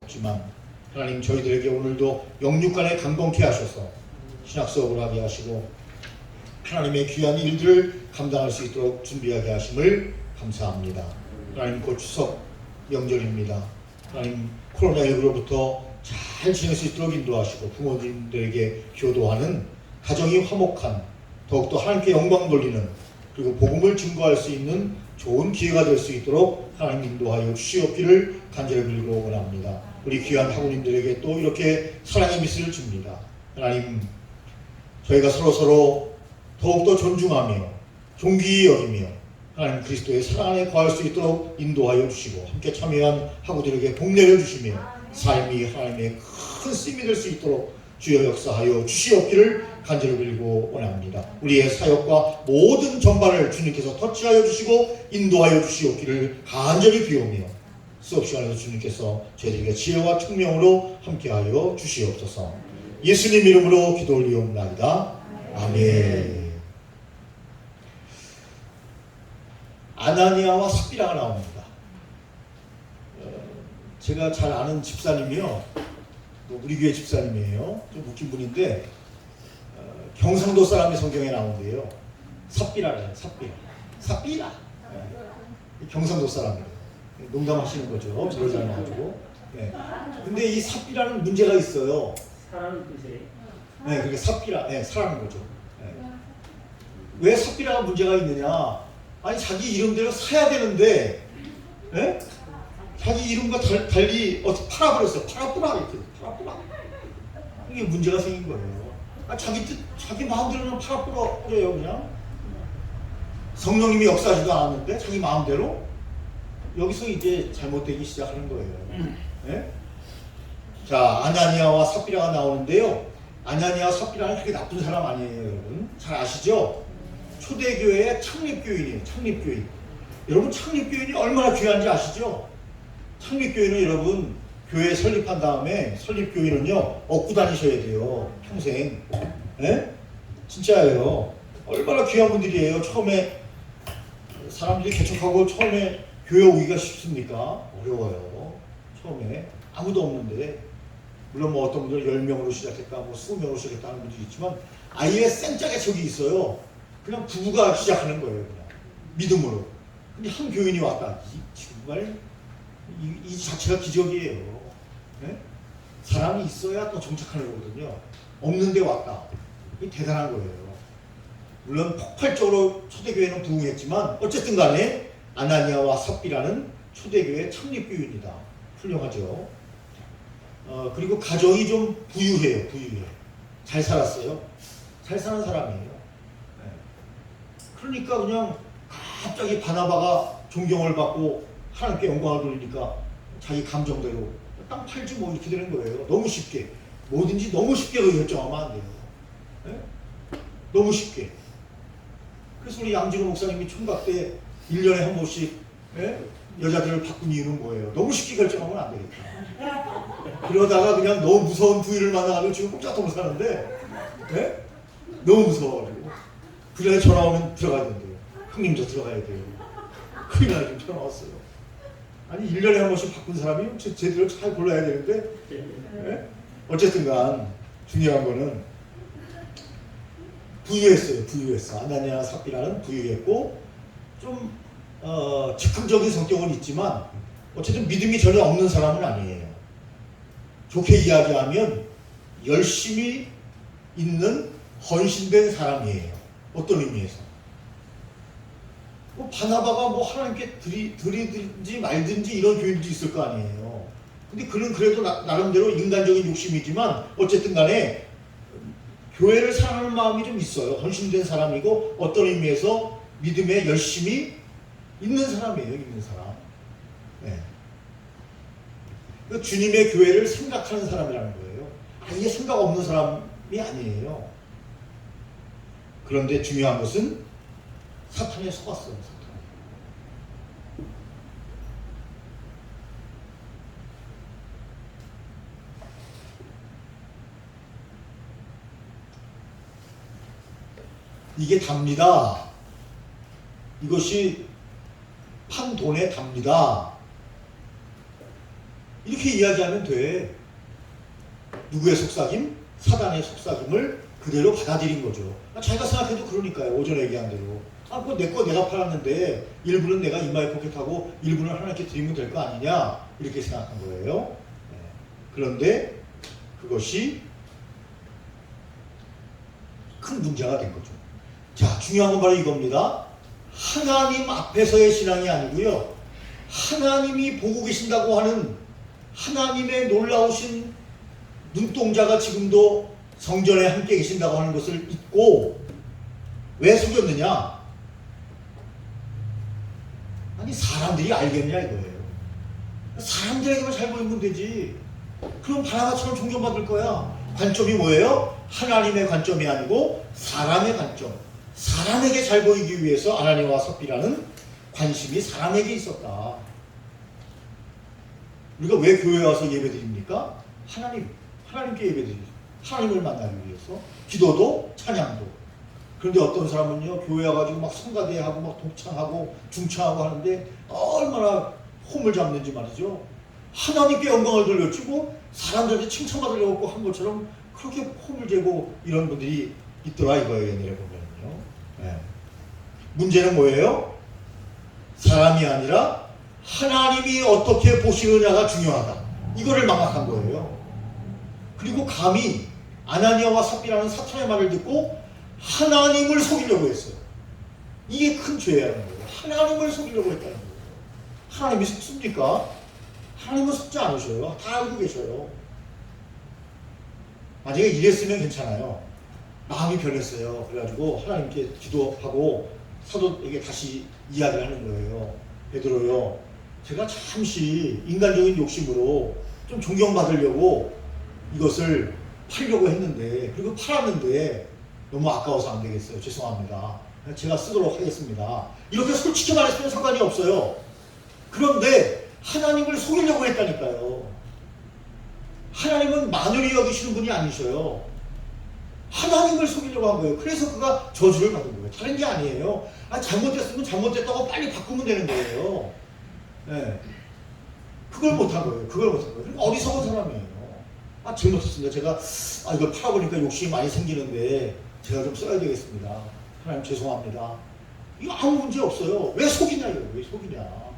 없지만 하나님 저희들에게 오늘도 영육간에 강건케 하셔서 신학 수업을 하게 하시고 하나님의 귀한 일들을 감당할 수 있도록 준비하게 하심을 감사합니다. 하나님 곧 추석 명절입니다. 하나님 코로나19로부터 잘 지낼 수 있도록 인도하시고 부모님들에게 효도하는 가정이 화목한 더욱더 하나님께 영광 돌리는 그리고 복음을 증거할 수 있는 좋은 기회가 될 수 있도록 하나님 인도하여 주시옵기를 간절히 빌고 원합니다. 우리 귀한 학우님들에게 또 이렇게 사랑의 미스를 줍니다. 하나님 저희가 서로 더욱더 존중하며 존귀히 여기며 하나님 그리스도의 사랑 안에 거할 수 있도록 인도하여 주시고 함께 참여한 학우들에게 복 내려주시며 삶이 하나님의 큰 쓰임이 될 수 있도록 주여 역사하여 주시옵기를 간절히 빌고 원합니다. 우리의 사역과 모든 전반을 주님께서 터치하여 주시고 인도하여 주시옵기를 간절히 비우며 수업 시간에서 주님께서 저희들에게 지혜와 총명으로 함께하여 주시옵소서. 예수님 이름으로 기도 올리옵나이다. 아멘. 아나니아와 삽비라가 나옵니다. 제가 잘 아는 집사님이요, 우리 교회 집사님이에요. 좀 웃긴 분인데 경상도 사람이 성경에 나온대요. 삽비라래요. 삽비라. 경상도 사람이에요. 농담하시는 거죠. 저를 잘 나가지고. 네. 근데 이 삽비라는 문제가 있어요. 사라는 뜻이에요. 네, 그게 삽비라. 네, 사라는 거죠. 네. 왜 삽비라가 문제가 있느냐? 아니 자기 이름대로 사야 되는데, 네? 자기 이름과 달리 어떻게 팔아버렸어요. 팔아뿌라 이렇게 팔아뿌라. 이게 문제가 생긴 거예요. 자기 마음대로는 팔아뿌려요 그냥. 성령님이 역사하지도 않았는데 자기 마음대로 여기서 이제 잘못되기 시작하는 거예요. 네? 자, 아나니아와 삽비라가 나오는데요. 아나니아와 삽비라는 그렇게 나쁜 사람 아니에요, 여러분. 잘 아시죠? 초대교회의 창립교인이에요. 창립교인. 여러분 창립교인이 얼마나 귀한지 아시죠? 창립교인은 여러분 교회 설립한 다음에 설립교인은요 얻고 다니셔야 돼요. 평생. 예? 진짜예요. 얼마나 귀한 분들이에요. 처음에 사람들이 개척하고 처음에 교회 오기가 쉽습니까? 어려워요. 처음에 아무도 없는데 물론 뭐 어떤 분들은 10명으로 시작했다 뭐 20명으로 시작했다 하는 분들이 있지만 아예 생짝에 적이 있어요. 그냥 부부가 시작하는 거예요. 그냥 믿음으로. 근데 한 교인이 왔다. 정말 이 자체가 기적이에요. 네? 사람이 있어야 또 정착하는 거거든요. 없는데 왔다. 이게 대단한 거예요. 물론 폭발적으로 초대교회는 부흥했지만 어쨌든 간에 아나니아와 삽비라는 초대교회 창립교인이다. 훌륭하죠. 그리고 가정이 좀 부유해요. 잘 살았어요. 잘 사는 사람이에요. 네. 그러니까 그냥 갑자기 바나바가 존경을 받고 하나님께 영광을 돌리니까 자기 감정대로 땅 팔지 뭐 이렇게 되는 거예요. 너무 쉽게. 뭐든지 너무 쉽게 결정하면 안 돼요. 네? 너무 쉽게. 그래서 우리 양진호 목사님이 총각 때 1년에 한 번씩 여자들을 바꾼 이유는 뭐예요? 너무 쉽게 결정하면 안 되겠다. 그러다가 그냥 너무 무서운 부위를 만나가지고 지금 꼼짝도 사는데 너무 무서워가지고 그 전에 전화 오면 들어가야 된대요. 형님 저 들어가야 돼요. 큰일 나요. 지금 전화 왔어요. 아니 1년에 한 번씩 바꾼 사람이 제대로 잘 골라야 되는데 어쨌든 간 중요한 거는 부유했어. 아나니아 삽비라는 부유했고 좀 즉흥적인 성격은 있지만 어쨌든 믿음이 전혀 없는 사람은 아니에요. 좋게 이야기하면 열심히 있는 헌신된 사람이에요. 어떤 의미에서? 뭐 바나바가 뭐 하나님께 드리든지 말든지 이런 교인도 있을 거 아니에요. 근데 그는 그래도 나름대로 인간적인 욕심이지만 어쨌든 간에 교회를 사랑하는 마음이 좀 있어요. 헌신된 사람이고 어떤 의미에서 믿음에 열심히 있는 사람이에요. 있는 사람. 네. 주님의 교회를 생각하는 사람이라는 거예요. 아예 생각 없는 사람이 아니에요. 그런데 중요한 것은 사탄에 속았어요. 이게 답니다. 이것이 판 돈에 답니다. 이렇게 그렇게 이야기하면 돼. 누구의 속삭임? 사단의 속삭임을 그대로 받아들인 거죠. 자기가 생각해도 그러니까요. 오전에 얘기한 대로. 뭐 내 거 내가 팔았는데 일부는 내가 인마에 포켓하고 일부는 하나님께 드리면 될 거 아니냐 이렇게 생각한 거예요. 그런데 그것이 큰 문제가 된 거죠. 자, 중요한 건 바로 이겁니다. 하나님 앞에서의 신앙이 아니고요. 하나님이 보고 계신다고 하는 하나님의 놀라우신 눈동자가 지금도 성전에 함께 계신다고 하는 것을 잊고 왜 속였느냐? 아니 사람들이 알겠냐 이거예요. 사람들에게만 잘 보이면 되지. 그럼 바나바처럼 존경받을 거야. 관점이 뭐예요? 하나님의 관점이 아니고 사람의 관점. 사람에게 잘 보이기 위해서 아나니아와 삽비라는 관심이 사람에게 있었다. 우리가 왜 교회에 와서 예배드립니까? 하나님께 예배드리죠. 하나님을 만나기 위해서. 기도도 찬양도. 그런데 어떤 사람은요, 교회 와가지고 막 성가대하고 막 독창하고 중창하고 하는데 얼마나 홈을 잡는지 말이죠. 하나님께 영광을 돌려주고 사람들한테 칭찬받으려고 한 것처럼 그렇게 홈을 재고 이런 분들이 있더라 이거예요. 옛날에 보면요. 네. 문제는 뭐예요? 사람이 아니라 하나님이 어떻게 보시느냐가 중요하다. 이거를 망각한 거예요. 그리고 감히 아나니아와 삽비라는 사탄의 말을 듣고 하나님을 속이려고 했어요. 이게 큰 죄라는 거예요. 하나님을 속이려고 했다는 거예요. 하나님이 속습니까? 하나님은 속지 않으셔요. 다 알고 계셔요. 만약에 이랬으면 괜찮아요. 마음이 변했어요. 그래가지고 하나님께 기도하고 사도에게 다시 이야기를 하는 거예요. 베드로요, 제가 잠시 인간적인 욕심으로 좀 존경받으려고 이것을 팔려고 했는데, 그리고 팔았는데 너무 아까워서 안 되겠어요. 죄송합니다. 제가 쓰도록 하겠습니다. 이렇게 솔직히 말했으면 상관이 없어요. 그런데 하나님을 속이려고 했다니까요. 하나님은 만연히 여기시는 분이 아니셔요. 하나님을 속이려고 한 거예요. 그래서 그가 저주를 받은 거예요. 다른 게 아니에요. 잘못됐으면 잘못됐다고 빨리 바꾸면 되는 거예요. 네. 그걸 못한 거예요. 어리석은 사람이에요. 잘못했습니다. 제가 이걸 팔아보니까 욕심이 많이 생기는데 제가 좀 써야 되겠습니다. 하나님 죄송합니다. 이거 아무 문제 없어요. 왜 속이냐 이거. 왜 속이냐.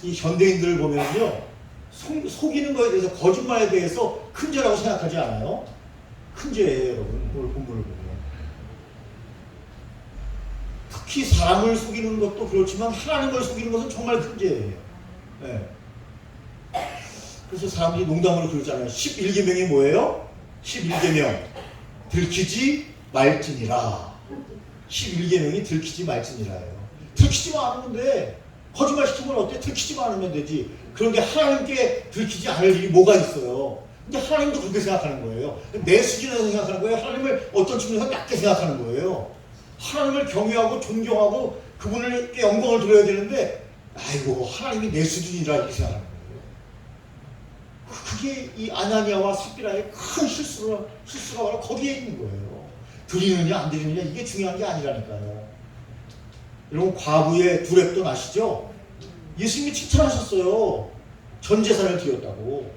이 현대인들을 보면요, 속이는 거에 대해서, 거짓말에 대해서 큰 죄라고 생각하지 않아요? 큰 죄예요, 여러분. 오늘 본문을 보면. 특히 사람을 속이는 것도 그렇지만 하나님을 속이는 것은 정말 큰 죄예요. 네. 그래서 사람들이 농담으로 그러잖아요. 11계명이 뭐예요? 11계명 들키지 말지니라. 11계명이 들키지 말지니라예요. 들키지만 않으면 돼. 거짓말 시키면 어때? 들키지만 않으면 되지. 그런데 하나님께 들키지 않을 일이 뭐가 있어요? 근데 하나님도 그렇게 생각하는 거예요. 내 수준에서 생각하는 거예요. 하나님을 어떤 측면에서 낮게 생각하는 거예요. 하나님을 경외하고 존경하고 그분에게 영광을 돌려야 되는데, 아이고 하나님이 내 수준이라 이렇게 생각하는 거예요. 그게 이 아나니아와 삽비라의 큰 실수가 바로 거기에 있는 거예요. 드리느냐 안 드리느냐 이게 중요한 게 아니라니까요. 여러분, 과부의 두렙돈 아시죠? 예수님이 칭찬하셨어요. 전 재산을 드렸다고.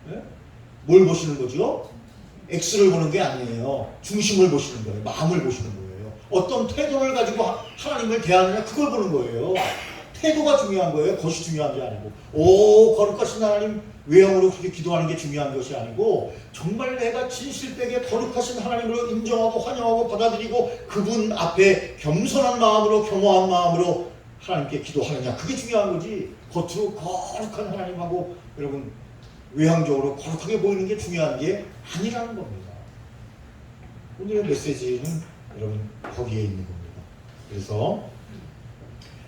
네? 뭘 보시는 거죠? X를 보는 게 아니에요. 중심을 보시는 거예요. 마음을 보시는 거예요. 어떤 태도를 가지고 하나님을 대하느냐 그걸 보는 거예요. 태도가 중요한 거예요. 것이 중요한 게 아니고, 거룩하신 하나님 외형으로 그렇게 기도하는 게 중요한 것이 아니고, 정말 내가 진실되게 거룩하신 하나님으로 인정하고 환영하고 받아들이고 그분 앞에 겸손한 마음으로, 겸허한 마음으로 하나님께 기도하느냐, 그게 중요한 거지. 겉으로 거룩한 하나님하고 여러분 외향적으로 거룩하게 보이는 게 중요한 게 아니라는 겁니다. 오늘의 메시지는 여러분 거기에 있는 겁니다. 그래서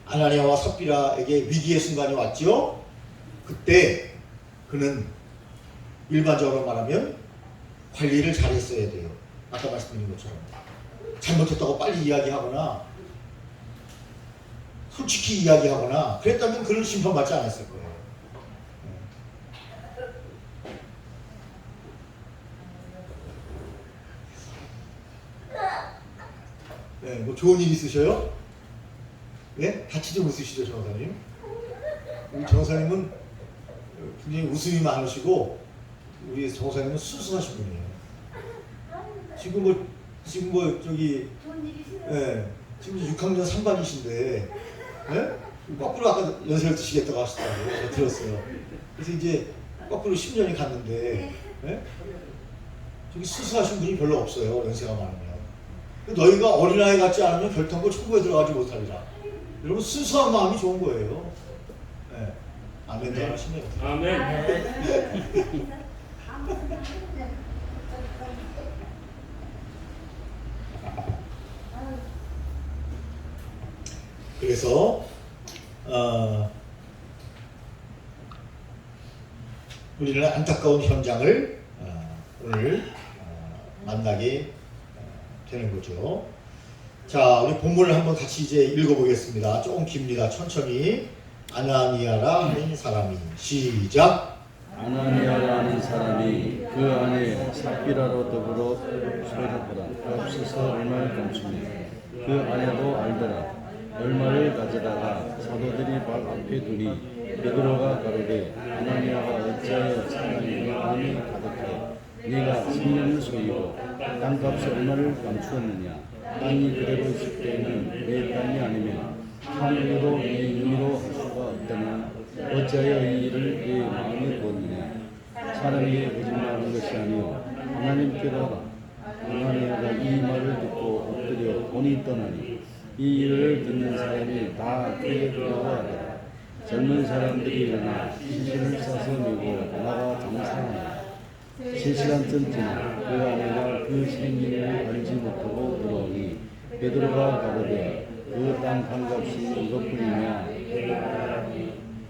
아나니아와 삽비라에게 위기의 순간이 왔죠. 그때 그는 일반적으로 말하면 관리를 잘했어야 돼요. 아까 말씀드린 것처럼 잘못했다고 빨리 이야기하거나 솔직히 이야기하거나 그랬다면 그는 심판받지 않았을 거예요. 네, 뭐 좋은 일 있으셔요? 네? 다치지 못으시죠, 정사님? 우리 정사님은 굉장히 웃음이 많으시고 우리 정사님은 순수하신 분이에요. 지금 뭐 저기 예, 지금 6학년 3반이신데 예? 거꾸로 아까 연세를 드시겠다고 하시더라고요. 제가 들었어요. 그래서 이제 거꾸로 10년이 갔는데 예? 저기 순수하신 분이 별로 없어요. 연세가 많으면. 너희가 어린아이 같지 않으면 결탄고 천국에 들어가지 못하리라. 여러분 순수한 마음이 좋은 거예요. 예. 아멘도 하시네요. 아멘. 그래서 우리는 안타까운 현장을 오늘 만나게 되는 거죠. 자, 우리 본문을 한번 같이 이제 읽어보겠습니다. 조금 깁니다. 천천히. 아나니아라 하는 사람이 시작. 아나니아라는 사람이 그 안에 삽비라로 더불어 소유하더라. 없어서 얼마를 감추니 그 아내도 알더라. 얼마를 가져다가 사도들이 발 앞에 두니 베드로가 가로되 아나니아가 어찌하여 사람의 마음이 가득해 네가 성령을 소유고 땅값을 얼마를 감추었느냐. 땅이 그대로 있을 때에는 내 땅이 아니면 하늘에도 네 임의로 할 수가 없다냐. 어찌하여 이 일을 네 마음에 두었느냐. 사람이 거짓말하는 것이 아니요 하나님께로라. 아나니아가 이 말을 듣고 엎드려 돈이 떠나니 이 일을 듣는 사람이 다 그의 두려워하더라. 젊은 사람들이 일어나 시신을 싸서 메고 나가 장사하니 3시간쯤 지나 그 아내가 그 생일을 알지 못하고 들어오니 베드로가 가로되 그 땅 판값이 이것뿐이냐.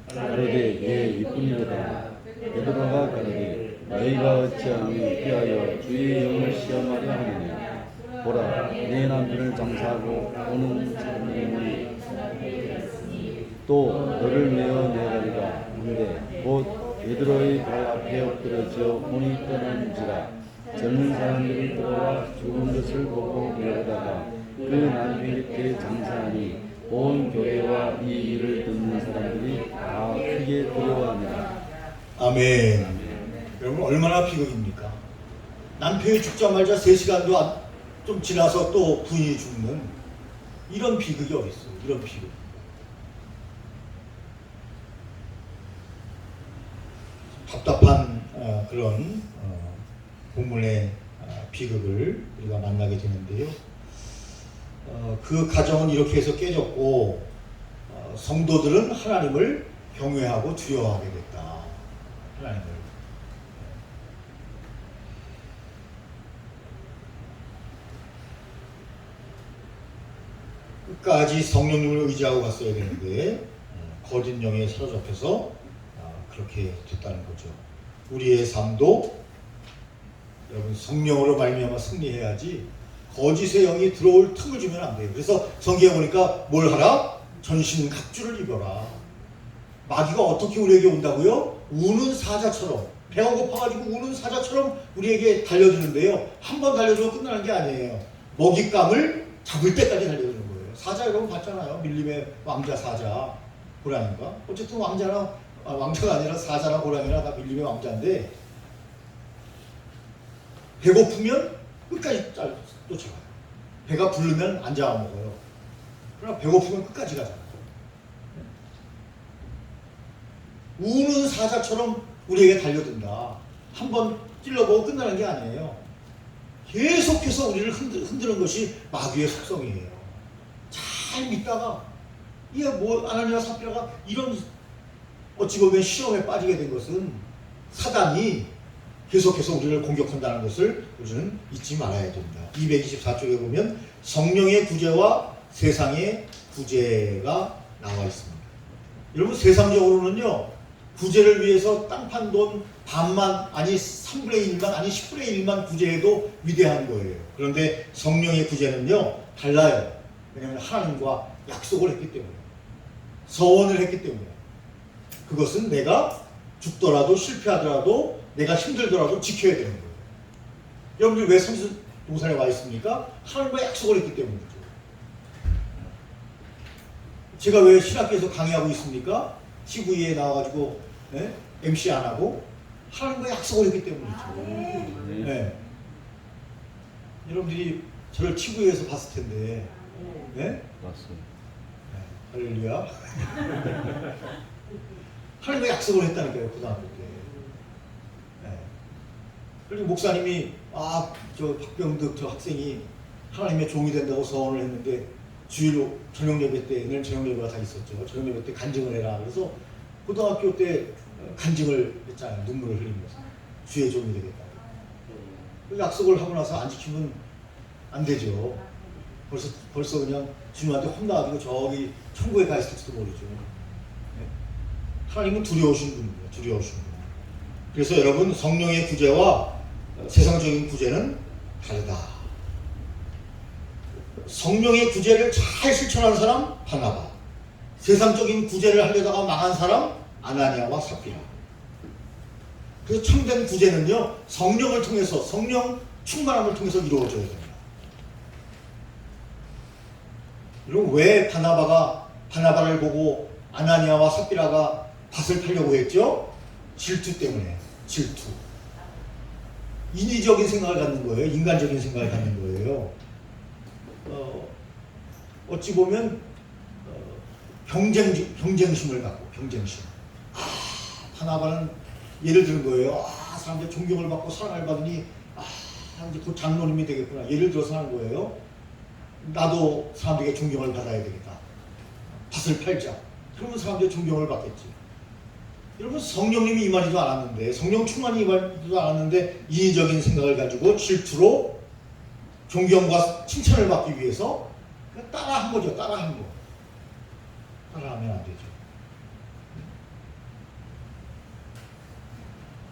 가로되 예 이뿐이로다. 베드로가 가로되 너희가 어찌하며 피하여 주의 영을 시험하려 하느냐. 보라 내 남편을 장사하고 오는 사람이 또 너를 메어 내가리라 한데 곧 베드로의 발 앞에 엎드러져 혼이 떠난지라. 젊은 사람들이 들어와 죽은 것을 보고 그러다가 그 남편 곁에 장사하니 온 교회와 이 일을 듣는 사람들이 다 크게 두려워하니라. 아멘. 여러분 얼마나 비극입니까? 남편이 죽자마자 3시간도 좀 지나서 또 부인이 죽는 이런 비극이 어디 있어요? 이런 비극. 답답한 그런 본문의 비극을 우리가 만나게 되는데요. 그 가정은 이렇게 해서 깨졌고 성도들은 하나님을 경외하고 두려워하게 됐다. 하나님을. 끝까지 성령님을 의지하고 갔어야 되는데 거짓 영에 사로잡혀서 그렇게 됐다는 거죠. 우리의 삶도 여러분 성령으로 말미암아 승리해야지 거짓의 영이 들어올 틈을 주면 안 돼요. 그래서 성경에 보니까 뭘 하라? 전신 각주를 입어라. 마귀가 어떻게 우리에게 온다고요? 우는 사자처럼, 배가 고파가지고 우는 사자처럼 우리에게 달려드는데요. 한 번 달려들고 끝나는 게 아니에요. 먹잇감을 잡을 때까지 달려드는 거예요. 사자 여러분 봤잖아요. 밀림의 왕자 사자, 고라니인가? 어쨌든 왕자가 아니라 사자나 고라니나 다 밀림의 왕자인데 배고프면 끝까지 쫓아가요. 배가 부르면 안 잡아먹어요. 그러나 배고프면 끝까지 가잖아요. 우는 사자처럼 우리에게 달려든다. 한번 찔러보고 끝나는 게 아니에요. 계속해서 우리를 흔드는 것이 마귀의 속성이에요. 잘 믿다가 이게 뭐 아나니아 삽비라가 이런 어찌 보면 시험에 빠지게 된 것은 사단이 계속해서 우리를 공격한다는 것을 우리는 잊지 말아야 됩니다. 224쪽에 보면 성령의 구제와 세상의 구제가 나와 있습니다. 여러분 세상적으로는요. 구제를 위해서 땅 판 돈 반만 아니 3분의 1만 아니 10분의 1만 구제해도 위대한 거예요. 그런데 성령의 구제는요. 달라요. 왜냐하면 하나님과 약속을 했기 때문에 서원을 했기 때문에 그것은 내가 죽더라도 실패하더라도 내가 힘들더라도 지켜야 되는 거예요. 여러분들 왜 성전동산에 와 있습니까? 하나님과 약속을 했기 때문이죠. 제가 왜 신학교에서 강의하고 있습니까? TV에 나와가지고 MC 안 하고 하나님과 약속을 했기 때문이죠. 네. 네. 여러분들이 저를 TV에서 봤을 텐데, 네? 맞습니다. 네. 할렐루야. 하나님과 약속을 했다니까요, 고등학교 때. 네. 그리고 목사님이 저 박병득 저 학생이 하나님의 종이 된다고 서원을 했는데 주일 저녁 예배 때는 저녁 예배가 다 있었죠. 저녁 예배 때 간증을 해라. 그래서 고등학교 때 간증을 했잖아요. 눈물을 흘리면서 주의 종이 되겠다. 그 약속을 하고 나서 안 지키면 안 되죠. 벌써 그냥 주님한테 혼나가지고 저기 천국에 가 있을지도 모르죠. 네. 하나님은 두려우신 분입니다. 두려우신 분. 그래서 여러분 성령의 구제와 세상적인 구제는 다르다. 성령의 구제를 잘 실천하는 사람 바나바, 세상적인 구제를 하려다가 망한 사람 아나니아와 삽비라. 그래서 참된 구제는요 성령을 통해서, 성령 충만함을 통해서 이루어져야 됩니다. 그리고 왜 바나바를 보고 아나니아와 삽비라가 밭을 팔려고 했죠? 질투 때문에. 질투. 인위적인 생각을 갖는 거예요. 인간적인 생각을 갖는 거예요. 어찌 보면 경쟁심을 갖고, 경쟁심. 바나바는 예를 드는 거예요. 사람들이 존경을 받고 사랑을 받으니 이제 곧 장로님이 되겠구나. 예를 들어서 하는 거예요. 나도 사람들에게 존경을 받아야 되겠다. 밭을 팔자. 그러면 사람들이 존경을 받겠지. 여러분 성령님이 임하지도 않았는데, 성령 충만이 임하지도 않았는데 인위적인 생각을 가지고 질투로 존경과 칭찬을 받기 위해서 그냥 따라한 거죠. 따라한 거. 따라하면 안 되죠.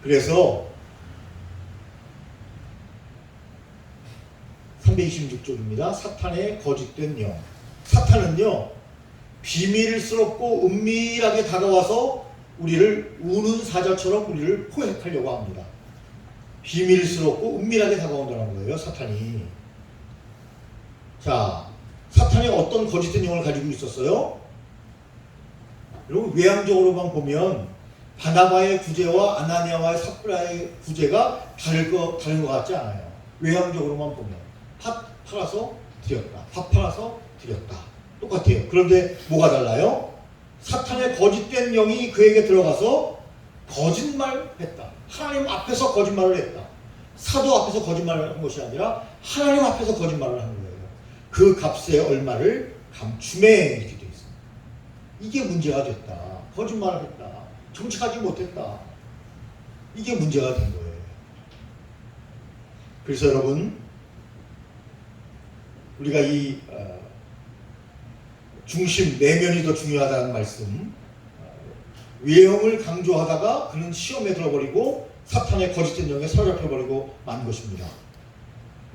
그래서 326쪽입니다. 사탄의 거짓된 영. 사탄은요 비밀스럽고 은밀하게 다가와서 우리를 우는 사자처럼 우리를 포획하려고 합니다. 비밀스럽고 은밀하게 다가온다는 거예요, 사탄이. 자, 사탄이 어떤 거짓된 영을 가지고 있었어요? 여러분 외향적으로만 보면 바나바의 구제와 아나니아와의 삽비라의 구제가 다른 것 같지 않아요. 외향적으로만 보면 팥 팔아서 드렸다, 밥 팔아서 드렸다, 똑같아요. 그런데 뭐가 달라요? 사탄의 거짓된 영이 그에게 들어가서 거짓말했다. 하나님 앞에서 거짓말을 했다. 사도 앞에서 거짓말을 한 것이 아니라 하나님 앞에서 거짓말을 한 거예요. 그 값의 얼마를 감춤해 이렇게 되어 있습니다. 이게 문제가 됐다. 거짓말을 했다. 정직하지 못했다. 이게 문제가 된 거예요. 그래서 여러분 우리가 이 중심, 내면이 더 중요하다는 말씀, 외형을 강조하다가 그는 시험에 들어버리고 사탄의 거짓된 영에 사로잡혀버리고 만 것입니다.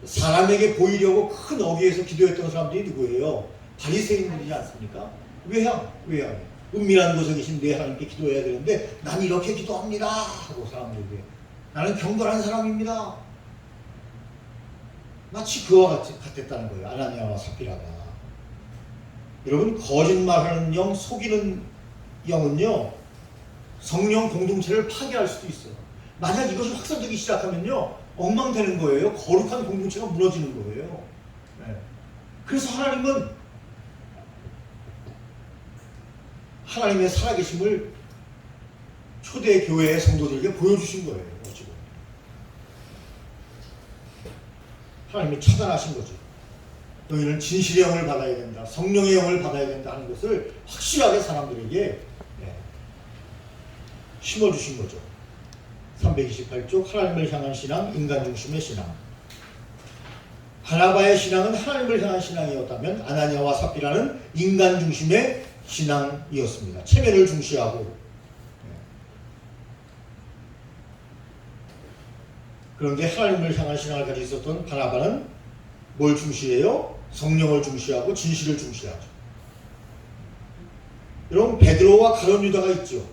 사람에게 보이려고 큰 어귀에서 기도했던 사람들이 누구예요? 바리새인들이지 않습니까? 외향. 은밀한 곳에 계신 내 하나님께 기도해야 되는데 난 이렇게 기도합니다 하고 사람들에게 나는 경건한 사람입니다. 마치 그와 같았다는 거예요. 아나니아와 삽비라가. 여러분 거짓말하는 영, 속이는 영은요 성령 공동체를 파괴할 수도 있어요. 만약 이것이 확산되기 시작하면요 엉망되는 거예요. 거룩한 공동체가 무너지는 거예요. 네. 그래서 하나님은 하나님의 살아계심을 초대 교회의 성도들에게 보여주신 거예요. 지금 하나님이 차단하신 거죠. 너희는 진실의 영을 받아야 된다, 성령의 영을 받아야 된다 하는 것을 확실하게 사람들에게 심어주신 거죠. 328쪽 하나님을 향한 신앙, 인간 중심의 신앙. 바나바의 신앙은 하나님을 향한 신앙이었다면 아나니아와 삽비라는 인간 중심의 신앙이었습니다. 체면을 중시하고. 그런데 하나님을 향한 신앙을 가지고 있었던 바나바는 뭘 중시해요? 성령을 중시하고 진실을 중시하죠. 여러분 베드로와 가룟 유다가 있죠.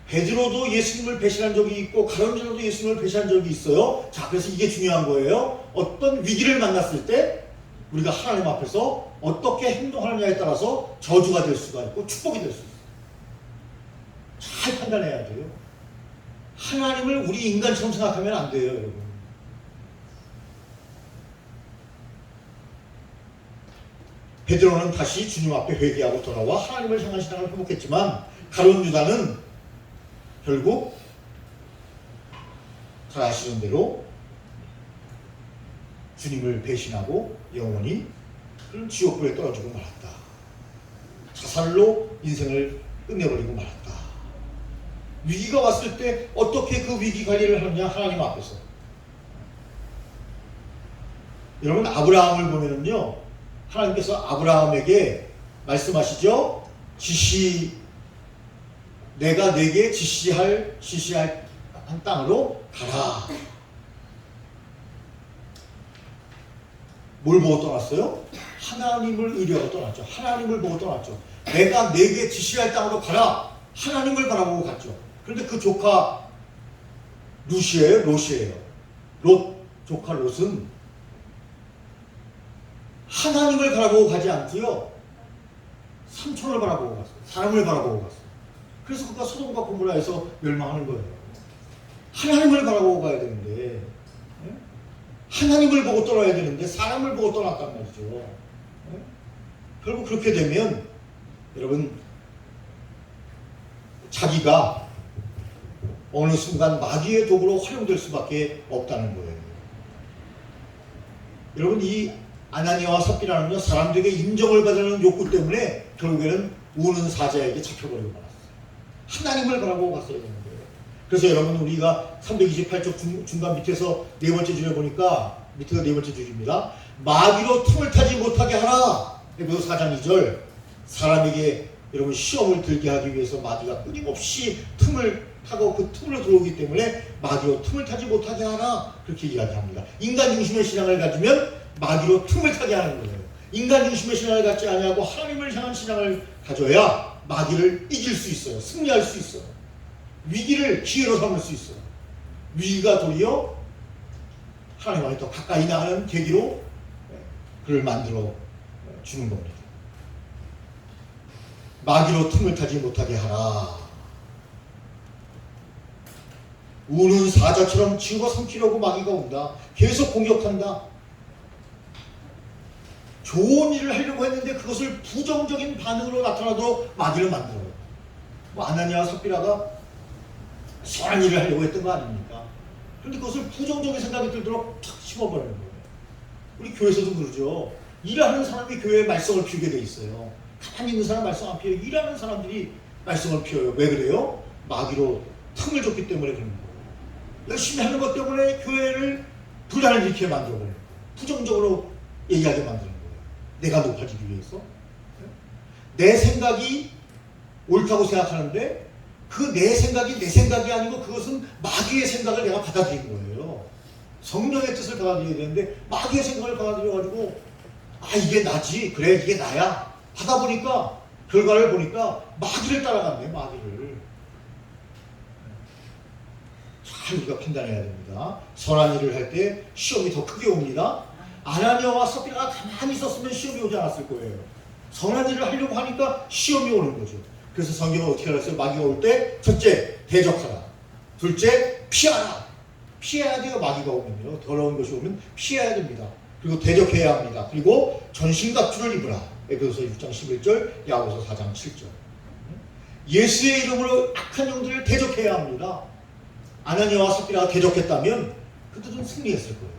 베드로도 예수님을 배신한 적이 있고 가룟 유다도 예수님을 배신한 적이 있어요. 자, 그래서 이게 중요한 거예요. 어떤 위기를 만났을 때 우리가 하나님 앞에서 어떻게 행동하느냐에 따라서 저주가 될 수가 있고 축복이 될 수 있어요. 잘 판단해야 돼요. 하나님을 우리 인간처럼 생각하면 안 돼요, 여러분. 베드로는 다시 주님 앞에 회개하고 돌아와 하나님을 향한 신앙을 회복했지만 가룟 유다는 결국 잘 아시는 대로 주님을 배신하고 영원히 그런 지옥불에 떨어지고 말았다. 자살로 인생을 끝내버리고 말았다. 위기가 왔을 때 어떻게 그 위기 관리를 하느냐, 하나님 앞에서. 여러분, 아브라함을 보면은요, 하나님께서 아브라함에게 말씀하시죠. 내가 내게 지시할 한 땅으로 가라. 뭘 보고 떠났어요? 하나님을 의뢰하고 떠났죠. 하나님을 보고 떠났죠. 내가 내게 지시할 땅으로 가라. 하나님을 바라보고 갔죠. 그런데 그 조카 롯이에요. 롯 조카 롯은 하나님을 바라보고 가지 않고요, 삼촌을 바라보고 갔어요. 사람을 바라보고 갔어요. 그래서 그가 소돔과 고모라에서 멸망하는 거예요. 하나님을 바라보고 가야 되는데, 하나님을 보고 떠나야 되는데 사람을 보고 떠났단 말이죠. 결국 그렇게 되면 여러분, 자기가 어느 순간 마귀의 도구로 활용될 수밖에 없다는 거예요. 여러분, 이 아나니아와 삽비라는요, 사람들에게 인정을 받으려는 욕구 때문에 결국에는 우는 사자에게 잡혀버리고 말았어요. 하나님을 바라보고 갔어야 되는 거예요. 그래서 여러분, 우리가 328쪽 중간 밑에서 네 번째 줄에 보니까, 밑에가 네 번째 줄입니다. 마귀로 틈을 타지 못하게 하라. 에베소 4장 2절. 사람에게 여러분 시험을 들게 하기 위해서 마귀가 끊임없이 틈을 타고 그 틈으로 들어오기 때문에 마귀로 틈을 타지 못하게 하라. 그렇게 이야기합니다. 인간 중심의 신앙을 가지면 마귀로 틈을 타게 하는 거예요. 인간 중심의 신앙을 갖지 아니하고 하나님을 향한 신앙을 가져야 마귀를 이길 수 있어요. 승리할 수 있어요. 위기를 기회로 삼을 수 있어요. 위기가 도리어 하나님과의 더 가까이 나가는 계기로 그를 만들어 주는 겁니다. 마귀로 틈을 타지 못하게 하라. 우는 사자처럼 집어삼키려고 마귀가 온다. 계속 공격한다. 좋은 일을 하려고 했는데 그것을 부정적인 반응으로 나타나도록 마귀를 만들어요. 아나니아와 삽비라가 선한 일을 하려고 했던 거 아닙니까? 그런데 그것을 부정적인 생각이 들도록 탁 심어버리는 거예요. 우리 교회에서도 그러죠. 일하는 사람이 교회에 말썽을 피우게 돼 있어요. 가만히 있는 사람 말썽 안 피워요. 일하는 사람들이 말썽을 피워요. 왜 그래요? 마귀로 틈을 줬기 때문에 그런 거예요. 열심히 하는 것 때문에 교회를 분란을 일으키게 만들어버려요. 부정적으로 얘기하게 만드는 거예요. 내가 높아지기 위해서. 내 생각이 옳다고 생각하는데 그 내 생각이 내 생각이 아니고 그것은 마귀의 생각을 내가 받아들인 거예요. 성령의 뜻을 받아들여야 되는데 마귀의 생각을 받아들여가지고 이게 나지, 그래 이게 나야 하다 보니까 결과를 보니까 마귀를 따라갔네. 마귀를 잘 우리가 판단해야 됩니다. 선한 일을 할 때 시험이 더 크게 옵니다. 아나니아와 삽비라가 가만히 있었으면 시험이 오지 않았을 거예요. 선한 일을 하려고 하니까 시험이 오는 거죠. 그래서 성경은 어떻게 알았어요? 마귀가 올 때 첫째, 대적하라. 둘째, 피하라. 피해야 돼요. 마귀가 오면요. 더러운 것이 오면 피해야 됩니다. 그리고 대적해야 합니다. 그리고 전신갑주를 입으라. 에베소서 6장 11절, 야고보서 4장 7절. 예수의 이름으로 악한 영들을 대적해야 합니다. 아나니아와 삽비라가 대적했다면 그들은 승리했을 거예요.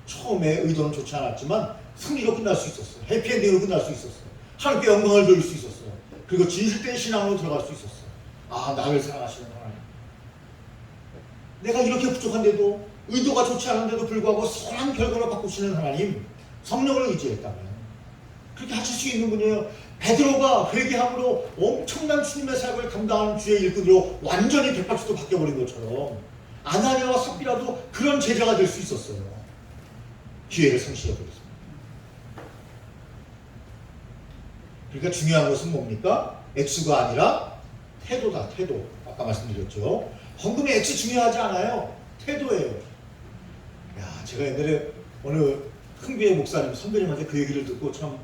처음에 의도는 좋지 않았지만 승리로 끝날 수 있었어요. 해피엔딩으로 끝날 수 있었어요. 하나님께 영광을 돌릴 수 있었어요. 그리고 진실된 신앙으로 들어갈 수 있었어요. 나를 사랑하시는 하나님. 내가 이렇게 부족한데도, 의도가 좋지 않은데도 불구하고 선한 결과를 바꾸시는 하나님, 성령을 의지했다면 그렇게 하실 수 있는 분이에요. 베드로가 회개함으로 엄청난 주님의 사역을 감당하는 주의 일꾼으로 완전히 180도 바뀌어버린 것처럼 아나니아와 삽비라도 그런 제자가 될 수 있었어요. 기회를 상실해버렸습니다. 그러니까 중요한 것은 뭡니까? 액수가 아니라 태도다. 태도. 아까 말씀드렸죠. 헌금의 액수 중요하지 않아요. 태도예요. 제가 옛날에 어느 흥비의 목사님 선배님한테 그 얘기를 듣고 참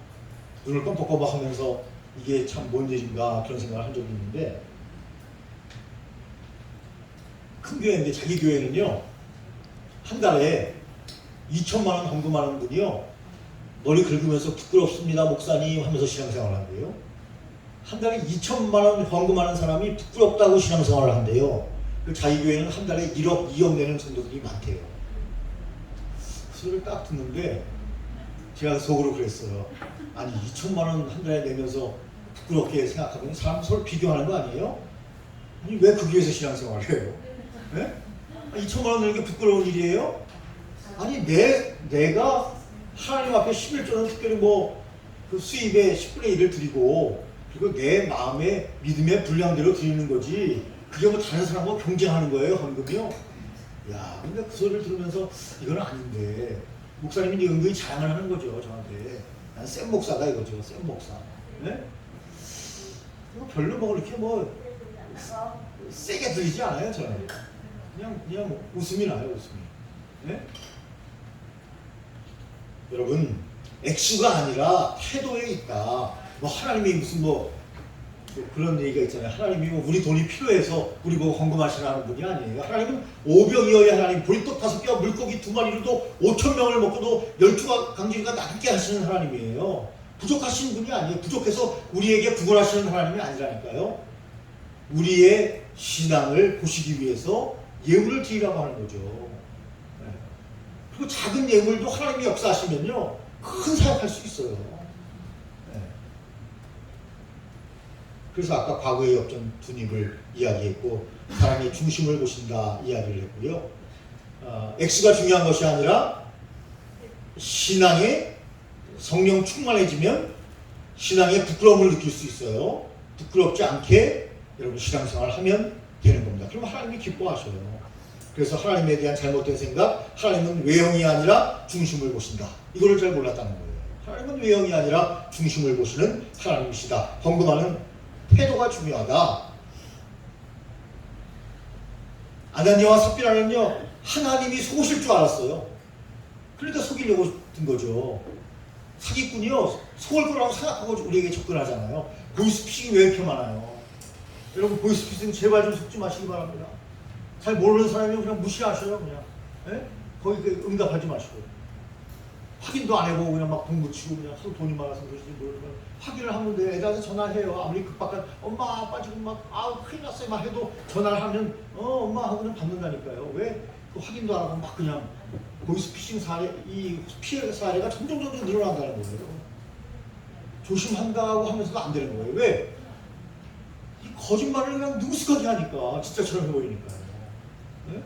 눈을 껌뻑껌뻑 하면서 이게 참 뭔 일인가 그런 생각을 한 적이 있는데, 큰 교회인데 자기 교회는요 한 달에 2천만 원 헌금하는 분이요 머리 긁으면서 부끄럽습니다 목사님 하면서 신앙생활을 한대요. 한 달에 2천만 원 헌금하는 사람이 부끄럽다고 신앙생활을 한대요. 그 자기 교회는 한 달에 1억, 2억 내는 성도들이 많대요. 그 소리를 딱 듣는데 제가 속으로 그랬어요. 아니 2천만 원 한 달에 내면서 부끄럽게 생각하면 사람 서로 비교하는 거 아니에요? 아니 왜 그 교회에서 신앙생활을 해요? 네? 2천만 원 내는 게 부끄러운 일이에요? 아니 내가 하나님 앞에 11조는 특별히 그 수입의 10분의 1을 드리고 그리고 내 마음의 믿음의 분량대로 드리는 거지 그게 다른 사람하고 경쟁하는 거예요 헌금이요? 야 근데 그 소리를 들으면서 이건 아닌데 목사님이 은근히 자랑을 하는 거죠 저한테. 난 센 목사다 이거죠. 센 목사. 네? 별로 그렇게 세게 들리지 않아요 저는. 그냥 웃음이 나요 웃음이. 네? 여러분 액수가 아니라 태도에 있다. 하나님이 무슨 그런 얘기가 있잖아요. 하나님이 우리 돈이 필요해서 우리 보고 헌금하시라는 분이 아니에요. 하나님은 오병이어의 하나님, 보리떡 5개와 물고기 2마리로도 5,000명을 먹고도 12강진이가 남게 하시는 하나님이에요. 부족하신 분이 아니에요. 부족해서 우리에게 구걸하시는 하나님이 아니라니까요. 우리의 신앙을 보시기 위해서 예물을 드리라고 하는 거죠. 네. 그리고 작은 예물도 하나님이 역사하시면요 큰 사역할 수 있어요. 네. 그래서 아까 과거의 엽전 둔입을 이야기했고 사람의 중심을 보신다 이야기를 했고요. 액수가 중요한 것이 아니라 신앙에 성령 충만해지면 신앙에 부끄러움을 느낄 수 있어요. 부끄럽지 않게 여러분 신앙생활을 하면 되는 겁니다. 그럼 하나님이 기뻐하셔요. 그래서 하나님에 대한 잘못된 생각, 하나님은 외형이 아니라 중심을 보신다. 이거를 잘 몰랐다는 거예요. 하나님은 외형이 아니라 중심을 보시는 하나님이시다. 헌금하는 태도가 중요하다. 아나니아와 삽비라는요 하나님이 속으실 줄 알았어요. 그러니까 속이려고 든 거죠. 사기꾼이요 속을 거라고 생각하고 우리에게 접근하잖아요. 보이스피싱이 왜 이렇게 많아요? 여러분 보이스피싱 제발 좀 속지 마시기 바랍니다. 잘 모르는 사람이면 그냥 무시하셔요. 그냥 거기 응답하지 마시고 확인도 안 해보고 그냥 막 돈 묻히고 그냥 하도 돈이 많아서 그러지 모르면 확인을 하면 돼. 애들한테 전화해요. 아무리 급박한 엄마 아빠 지금 막 큰일 났어요 막 해도 전화를 하면 엄마 하고 그냥 받는다니까요. 왜? 그 확인도 안 하고 막 그냥 보이스피싱 사례 이 피해 사례가 점점 늘어난다는 거예요. 조심한다고 하면서도 안 되는 거예요. 왜? 이 거짓말을 그냥 능숙하게 하니까 진짜처럼 해보이니까요. 네?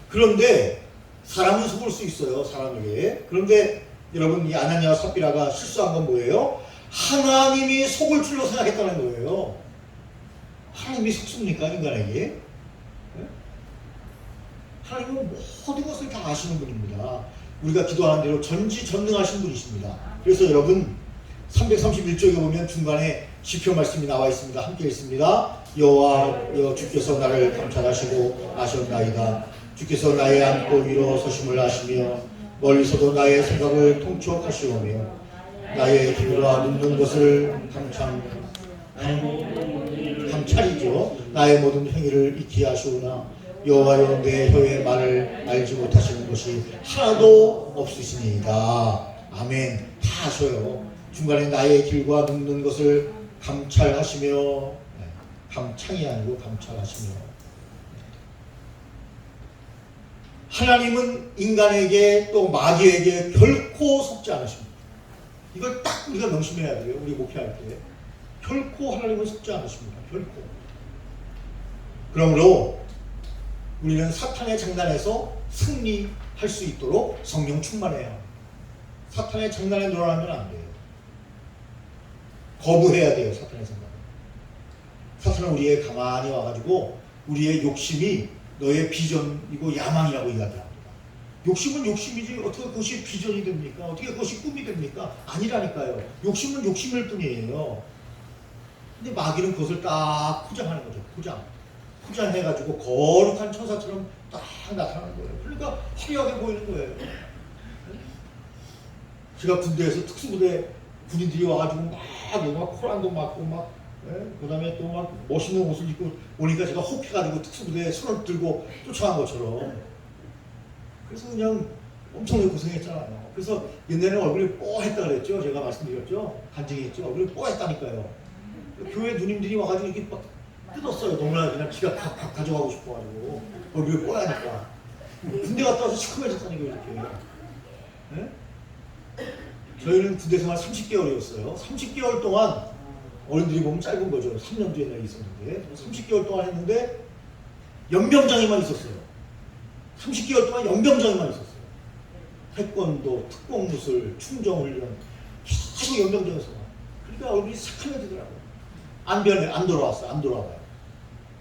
그런데 사람은 속을 수 있어요. 사람에게. 그런데 여러분 이 아나니아와 삽비라가 실수한 건 뭐예요? 하나님이 속을 줄로 생각했다는 거예요. 하나님이 속습니까 인간에게? 네? 하나님은 모든 것을 다 아시는 분입니다. 우리가 기도하는 대로 전지전능하신 분이십니다. 그래서 여러분 331쪽에 보면 중간에 시편 말씀이 나와 있습니다. 함께 읽습니다. 여호와 주께서 나를 감찰하시고 아셨나이다. 주께서 나의 안고 위로 서심을 아시며 멀리서도 나의 생각을 통촉하시오며 나의 길과 눕는 것을 감찰이죠. 나의 모든 행위를 익히 하시오나 여호와여 내 혀의 말을 알지 못하시는 것이 하나도 없으시니이다. 아멘. 다 아셔요. 중간에 나의 길과 눕는 것을 감찰하시며 감창이 아니고 감찰하시며 하나님은 인간에게 또 마귀에게 결코 속지 않으십니다. 이걸 딱 우리가 명심해야 돼요. 우리 목회할 때. 결코 하나님은 속지 않으십니다. 결코. 그러므로 우리는 사탄의 장난에서 승리할 수 있도록 성령 충만해야 합니다. 사탄의 장난에 놀아나면 안 돼요. 거부해야 돼요. 사탄의 생각. 사탄은 우리의 가만히 와가지고 우리의 욕심이 너의 비전이고 야망이라고 이야기합니다. 욕심은 욕심이지 어떻게 그것이 비전이 됩니까? 어떻게 그것이 꿈이 됩니까? 아니라니까요. 욕심은 욕심일 뿐이에요. 근데 마귀는 그것을 딱 포장하는 거죠. 포장해가지고 거룩한 천사처럼 딱 나타나는 거예요. 그러니까 화려하게 보이는 거예요. 제가 군대에서 특수부대 군인들이 와가지고 막 코란도 맞고 막 그 다음에 또 막 멋있는 옷을 입고 오니까 제가 혹해가지고 특수부대에 손을 들고 쫓아간 것처럼. 그래서 그냥 엄청나게 고생했잖아요. 그래서 옛날에는 얼굴이 뽀했다 그랬죠. 제가 말씀드렸죠. 간증했죠. 얼굴이 뽀했다니까요. 교회 누님들이 와가지고 이렇게 막 뜯었어요. 너무나 그냥 지가 다 가져가고 싶어가지고 얼굴이 뽀하니까. 군대 갔다 와서 시커매졌다니까요. 이렇게. 네? 저희는 군대 생활 30개월이었어요. 30개월 동안 어른들이 보면 짧은 거죠. 3년 뒤에 나 있었는데 30개월 동안 했는데 연병장에만 있었어요. 30개월 동안 연병장에만 있었어요. 태권도, 특공무술, 충정훈련 계속 연병장에서. 그러니까 얼굴이 새카매지더라고요. 안 변해, 안 돌아왔어요. 안 돌아와요.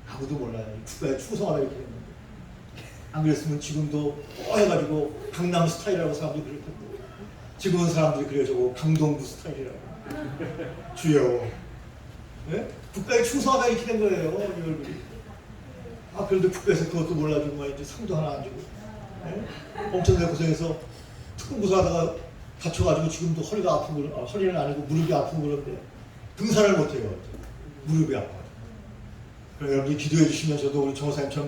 아무도 몰라요. 국가에 충성하다 이렇게 했는데. 안 그랬으면 지금도 해가지고 강남 스타일이라고 사람들이 그럴 텐데. 지금은 사람들이 그래요. 저거 강동구 스타일이라고. 주여. 네? 국가에 충성하다 이렇게 된 거예요. 이 얼굴이. 아, 그런데 국가에서 그것도 몰라주고 이제 상도 하나 안 주고. 네? 엄청나게 고생해서 특공부사 하다가 다쳐가지고 지금도 허리가 아프고, 허리는 아니고 무릎이 아프고 그런데 등산을 못해요. 무릎이 아파요. 그럼 여러분이 기도해 주시면 저도 우리 정호사님처럼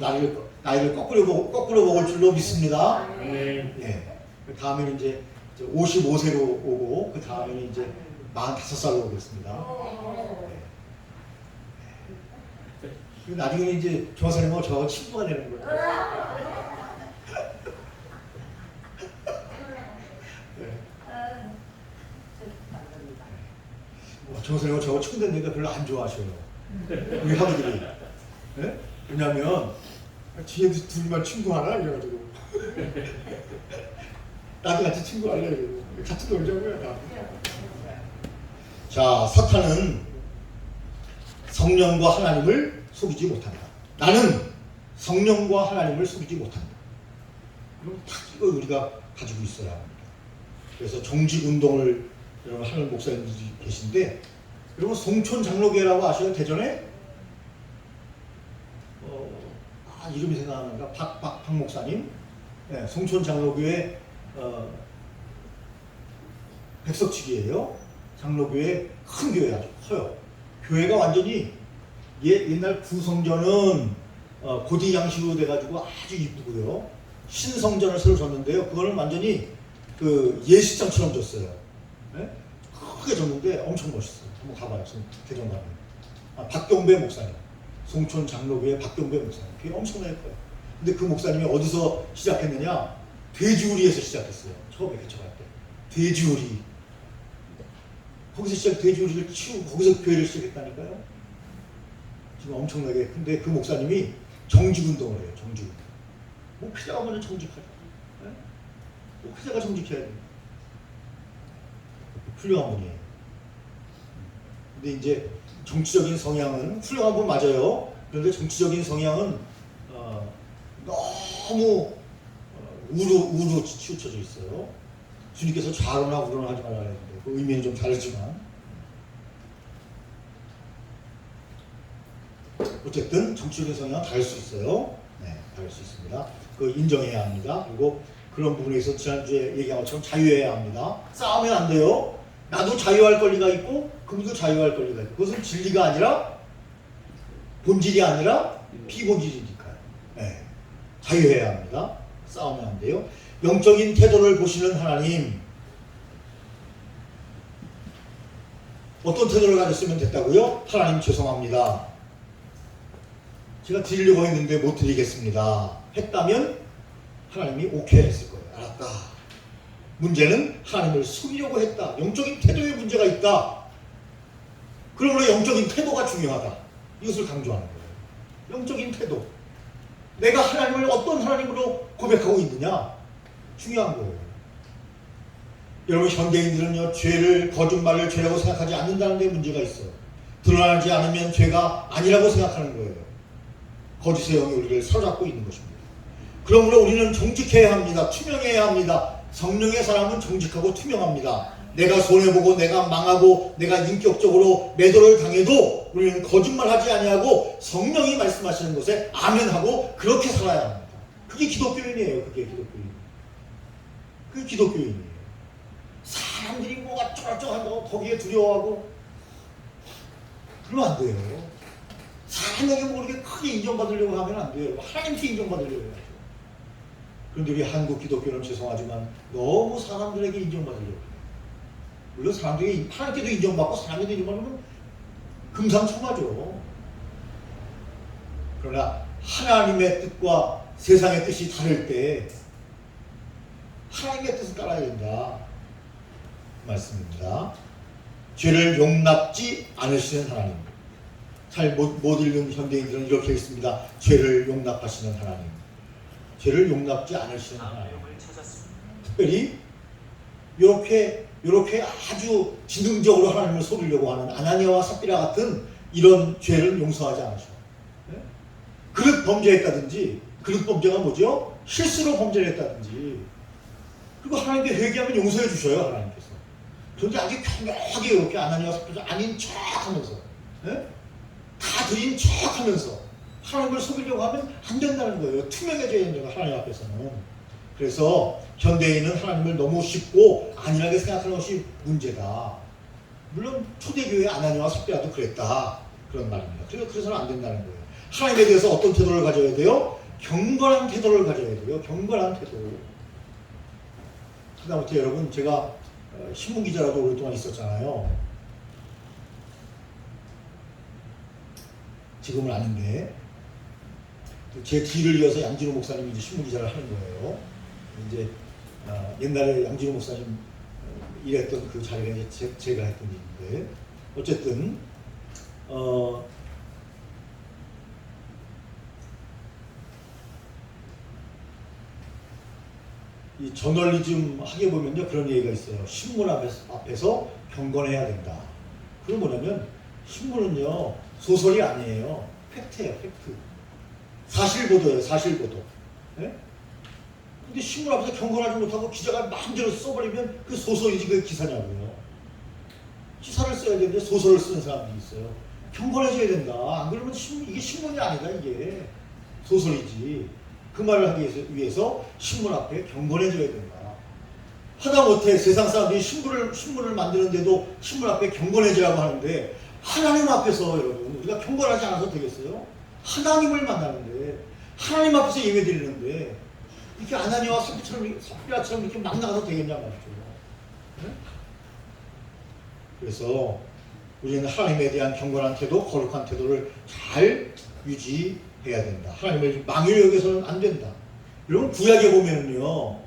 나이를 거꾸로 먹을 줄로 믿습니다. 네. 그 다음에는 이제 55세로 오고 그 다음에는 이제 45살로 오겠습니다. 네. 나중에는 이제 정호사님하고 저하고 친구가 되는 거예요. 네. 정호사님하고 저하고 친구 되는 거 별로 안 좋아하셔요. 우리 하부들이. 네? 왜냐면 뒤에 둘만 친구하나 이래가지고 나도 같이 친구할래 이러고 같이 놀자고요. 다. 자, 사탄은 성령과 하나님을 속이지 못한다. 나는 성령과 하나님을 속이지 못한다. 그럼 딱 이거 우리가 가지고 있어야 합니다. 그래서 정직운동을 여러분 하는 목사님들이 계신데 여러분 송촌 장로교회라고 아시죠? 대전에? 이름이 생각나는가? 박 목사님? 네, 송촌 장로교회 백석치기예요. 장로교회 큰 교회 아주 커요. 교회가 완전히 옛날 구성전은 고디 양식으로 돼가지고 아주 이쁘고요. 신성전을 새로 졌는데요. 그거는 완전히 그 예식장처럼 졌어요. 네? 크게 졌는데 엄청 멋있어요. 한번 가봐요. 대전 가면. 박경배 목사님. 송촌 장로교회 박경배 목사님. 그게 엄청나게 커요. 근데 그 목사님이 어디서 시작했느냐? 돼지우리에서 시작했어요. 처음에 개척할 때. 돼지우리. 거기서 돼지우리를 치우고 거기서 교회를 시작했다니까요. 지금 엄청나게. 근데 그 목사님이 정직운동을 해요. 정직운동. 목회자가 먼저 정직하죠. 네? 목회자가 정직해야 돼요. 훌륭한 분이에요. 근데 이제 정치적인 성향은 훌륭한 분 맞아요. 그런데 정치적인 성향은 너무 우로 치우쳐져 있어요. 주님께서 좌로나 우로나 하지 말라 했는데 그 의미는 좀 다르지만 어쨌든 정치적인 성향은 다를 수 있어요. 네, 다를 수 있습니다. 그 인정해야 합니다. 그리고 그런 부분에서 지난주에 얘기한 것처럼 자유해야 합니다. 싸우면 안 돼요. 나도 자유할 권리가 있고 그분도 자유할 권리가 있고 그것은 진리가 아니라 본질이 아니라 비본질이니까요. 네. 자유해야 합니다. 싸우면 안 돼요. 영적인 태도를 보시는 하나님 어떤 태도를 가졌으면 됐다고요? 하나님 죄송합니다. 제가 드리려고 했는데 못 드리겠습니다. 했다면 하나님이 오케이 했을 거예요. 알았다. 문제는 하나님을 속이려고 했다. 영적인 태도에 문제가 있다. 그러므로 영적인 태도가 중요하다. 이것을 강조하는 거예요. 영적인 태도. 내가 하나님을 어떤 하나님으로 고백하고 있느냐? 중요한 거예요. 여러분 현대인들은요 죄를 거짓말을 죄라고 생각하지 않는다는 데 문제가 있어요. 드러나지 않으면 죄가 아니라고 생각하는 거예요. 거짓의 영이 우리를 사로잡고 있는 것입니다. 그러므로 우리는 정직해야 합니다. 투명해야 합니다. 성령의 사람은 정직하고 투명합니다. 내가 손해보고 내가 망하고 내가 인격적으로 매도를 당해도 우리는 거짓말하지 아니하고 성령이 말씀하시는 것에 아멘하고 그렇게 살아야 합니다. 그게 기독교인이에요. 그게 기독교인. 그게 기독교인이에요. 사람들이 뭐가 쩌라쩌라하고 거기에 두려워하고 그러면 안 돼요. 사람에게 뭐 그렇게 크게 인정받으려고 하면 안 돼요. 하나님께 인정받으려고 해야죠. 그런데 우리 한국 기독교는 죄송하지만 너무 사람들에게 인정받으려고 해요. 물론 사람들이 하나님께도 인정받고 사람에게도 인정받으면 금상첨화죠. 그러나 하나님의 뜻과 세상의 뜻이 다를 때 하나님의 뜻을 따라야 된다. 그 말씀입니다. 죄를 용납지 않으시는 하나님. 잘 못 읽는 현대인들은 이렇게 읽습니다. 죄를 용납하시는 하나님. 죄를 용납지 않으시는 하나님. 특별히 이렇게 아주 지능적으로 하나님을 속이려고 하는 아나니아와 삽비라 같은 이런 죄를 용서하지 않으셔. 네? 그릇 범죄했다든지, 그릇 범죄가 뭐죠? 실수로 범죄를 했다든지, 그리고 하나님께 회개하면 용서해 주셔요, 하나님께서. 그런데 아주 교묘하게 이렇게 아나니아와 삽비라 아닌 척 하면서, 네? 다 드린 척 하면서 하나님을 속이려고 하면 안 된다는 거예요. 투명해져야 된다는 거예요, 하나님 앞에서는. 그래서 현대인은 하나님을 너무 쉽고 안일하게 생각하는 것이 문제다. 물론 초대교회 아나니아와 삽비라도 그랬다. 그런 말입니다. 그래서는 안 된다는 거예요. 하나님에 대해서 어떤 태도를 가져야 돼요? 경건한 태도를 가져야 돼요. 경건한 태도. 하다못해 여러분, 제가 신문기자라도 오랫동안 있었잖아요. 지금은 아닌데 제 뒤를 이어서 양진호 목사님이 이제 신문기자를 하는 거예요. 이제 옛날에 양진호 목사님 일했던 그 자리가 이제 제가 했던 일인데, 어쨌든 이 저널리즘 하게 보면요, 그런 얘기가 있어요. 신문 앞에서 경건해야 된다. 그건 뭐냐면 신문은요 소설이 아니에요. 팩트예요, 팩트. 사실보도예요, 사실보도. 네? 근데 신문 앞에서 경건하지 못하고 기자가 마음대로 써버리면 그 소설이지 그게 기사냐고요. 기사를 써야 되는데 소설을 쓰는 사람들이 있어요. 경건해져야 된다. 안 그러면 이게 신문이 아니다. 이게 소설이지. 그 말을 하기 위해서 신문 앞에 경건해져야 된다. 하다못해 세상 사람들이 신문을 만드는데도 신문 앞에 경건해지라고 하는데, 하나님 앞에서 여러분 우리가 경건하지 않아서 되겠어요? 하나님을 만나는데, 하나님 앞에서 예배드리는데 이렇게 아나니아와 삽비라처럼 이렇게 막 나가서 되겠냐 말이죠. 네? 그래서 우리는 하나님에 대한 경건한 태도, 거룩한 태도를 잘 유지해야 된다. 하나님을 망연히 여겨서는 안 된다. 여러분 구약에 보면은요,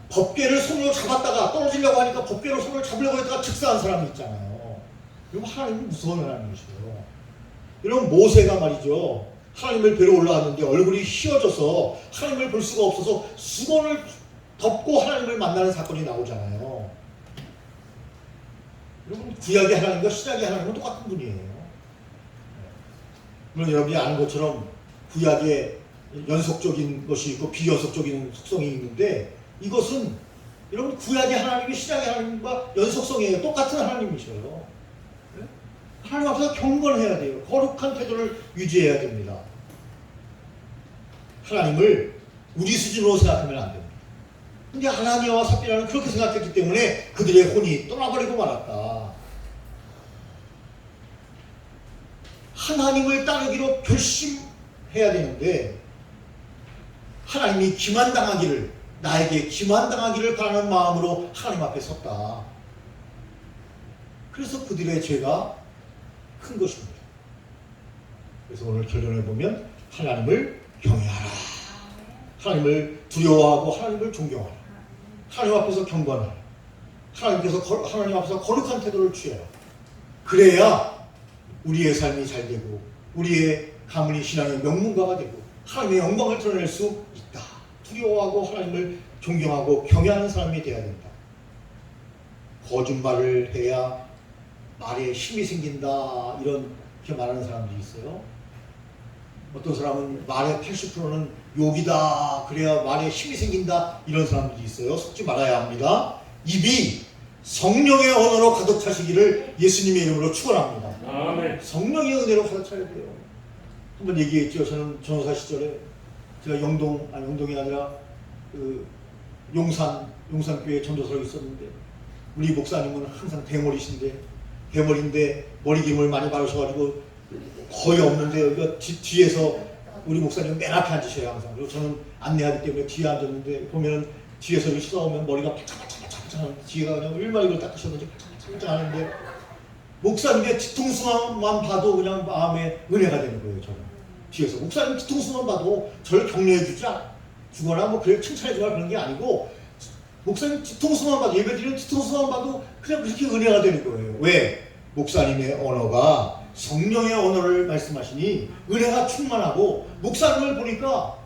법궤를 손으로 잡았다가 떨어지려고 하니까 법궤로 손을 잡으려고 했다가 즉사한 사람이 있잖아요. 여러분 하나님은 무서운 하나님이시죠. 여러분 모세가 말이죠, 하나님을 뵈러 올라왔는데 얼굴이 휘어져서 하나님을 볼 수가 없어서 수건을 덮고 하나님을 만나는 사건이 나오잖아요. 여러분 구약의 하나님과 신약의 하나님은 똑같은 분이에요. 물론 여러분이 아는 것처럼 구약에 연속적인 것이 있고 비연속적인 속성이 있는데, 이것은 여러분 구약의 하나님이 신약의 하나님과 연속성이에요. 똑같은 하나님이셔요. 하나님 앞에서 경건해야 돼요. 거룩한 태도를 유지해야 됩니다. 하나님을 우리 수준으로 생각하면 안 됩니다. 근데 아나니아와 삽비라는 그렇게 생각했기 때문에 그들의 혼이 떠나버리고 말았다. 하나님을 따르기로 결심해야 되는데, 하나님이 나에게 기만당하기를 바라는 마음으로 하나님 앞에 섰다. 그래서 그들의 죄가 큰 것입니다. 그래서 오늘 결론을 보면 하나님을 경외하라. 하나님을 두려워하고 하나님을 존경하라. 하나님 앞에서 경건하라. 하나님 앞에서 거룩한 태도를 취해라. 그래야 우리의 삶이 잘 되고 우리의 가문이 신앙의 명문가가 되고 하나님의 영광을 드러낼 수 있다. 두려워하고 하나님을 존경하고 경외하는 사람이 되어야 된다. 거짓말을 해야 말에 힘이 생긴다, 이렇게 말하는 사람들이 있어요. 어떤 사람은 말의 80%는 욕이다, 그래야 말에 힘이 생긴다, 이런 사람들이 있어요. 속지 말아야 합니다. 입이 성령의 언어로 가득 차시기를 예수님의 이름으로 축원합니다. 아멘. 성령의 은혜로 가득 차야 돼요. 한번 얘기했죠. 저는 전도사 시절에 제가 용동이 아니라 그 용산교회 전도사로 있었는데, 우리 목사님은 항상 대머리신데 대머리인데 머리김을 많이 바르셔가지고 거의 없는데 여기가 뒤에서 우리 목사님 맨 앞에 앉으셔요 항상. 그리고 저는 안내하기 때문에 뒤에 앉았는데 보면은 뒤에서 이렇게 쳐다보면 머리가 바짝바짝바짝 뒤에가 그냥 얼마나 이걸 닦으셨는지 바짝바짝 하는데 목사님의 뒤통수만 봐도 그냥 마음에 은혜가 되는 거예요. 저는 뒤에서 목사님 뒤통수만 봐도 저를 격려해 주거나 뭐 그래 칭찬해 주거나 그런 게 아니고 목사님 뒤통수만 봐도 예배드리는 뒤통수만 봐도 그냥 그렇게 은혜가 되는 거예요. 왜? 목사님의 언어가 성령의 언어를 말씀하시니 은혜가 충만하고 목사님을 보니까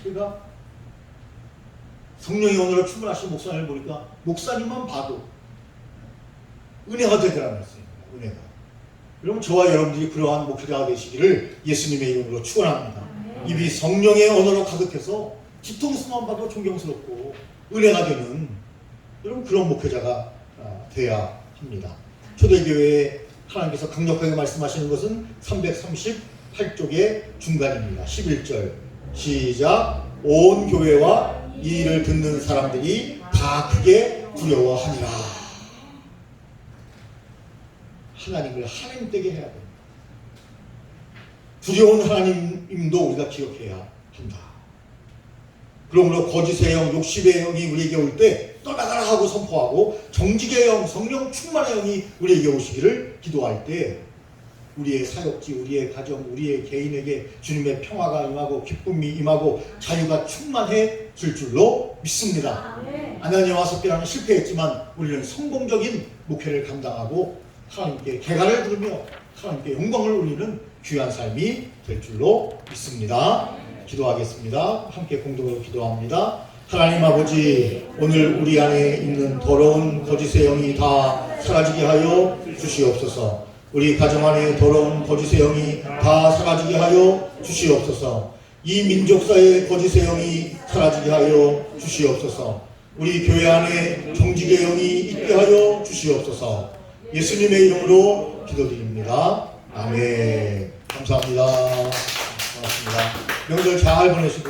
제가 성령의 언어로 충만하신 목사님을 보니까 목사님만 봐도 은혜가 되더라는 말씀입니다. 은혜가. 그럼 저와 여러분들이 그러한 목회자가 되시기를 예수님의 이름으로 축원합니다. 입이 성령의 언어로 가득해서 뒤통수만 봐도 존경스럽고 은혜가 되는 여러분 그런 목회자가 돼야 합니다. 초대교회에 하나님께서 강력하게 말씀하시는 것은 338쪽의 중간입니다. 11절 시작. 온 교회와 이 일을 듣는 사람들이 다 크게 두려워하니라. 하나님을 하나님 되게 해야 됩니다. 두려운 하나님임도 우리가 기억해야 한다. 그러므로 거짓의 영, 욕심의 영이 우리에게 올 때 떠나가라 하고 선포하고 정직의 영, 성령 충만의 영이 우리에게 오시기를 기도할 때 우리의 사역지, 우리의 가정, 우리의 개인에게 주님의 평화가 임하고 기쁨이 임하고 자유가 충만해질 줄로 믿습니다. 아나니아와 삽비라는 실패했지만 우리는 성공적인 목회를 감당하고 하나님께 개가를 부르며 하나님께 영광을 올리는 귀한 삶이 될 줄로 믿습니다. 기도하겠습니다. 함께 공동으로 기도합니다. 하나님 아버지, 오늘 우리 안에 있는 더러운 거짓의 영이 다 사라지게 하여 주시옵소서. 우리 가정 안에 더러운 거짓의 영이 다 사라지게 하여 주시옵소서. 이 민족사의 거짓의 영이 사라지게 하여 주시옵소서. 우리 교회 안에 정직의 영이 있게 하여 주시옵소서. 예수님의 이름으로 기도드립니다. 아멘. 감사합니다. 고맙습니다. 명절 잘 보내시고